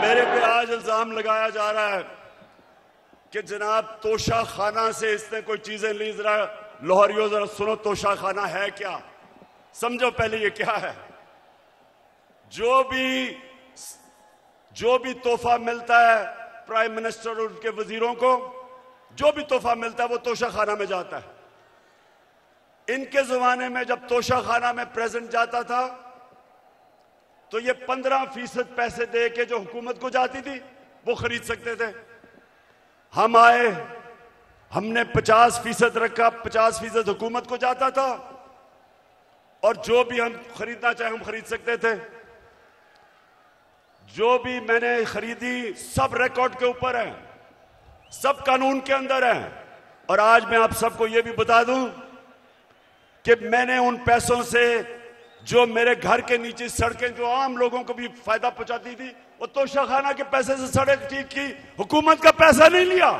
मेरे पे आज इल्जाम लगाया जा रहा है कि जनाब तोशा खाना से इसने कोई चीजें ली। जरा लाहौरियों जरा सुनो, तोशा खाना है क्या, समझो पहले ये क्या है। जो भी तोहफा मिलता है प्राइम मिनिस्टर और उनके वजीरों को, जो भी तोहफा मिलता है वो तोशा खाना में जाता है। इनके जमाने में जब तोशा खाना में प्रेजेंट जाता था तो ये 15% पैसे दे के जो हुकूमत को जाती थी वो खरीद सकते थे। हम आए, हमने 50% रखा, 50% हुकूमत को जाता था और जो भी हम खरीदना चाहे हम खरीद सकते थे। जो भी मैंने खरीदी सब रिकॉर्ड के ऊपर है, सब कानून के अंदर है। और आज मैं आप सबको यह भी बता दूं कि मैंने उन पैसों से जो मेरे घर के नीचे सड़कें जो आम लोगों को भी फायदा पहुंचाती थी, वो तोशा खाना के पैसे से सड़क ठीक की, हुकूमत का पैसा नहीं लिया।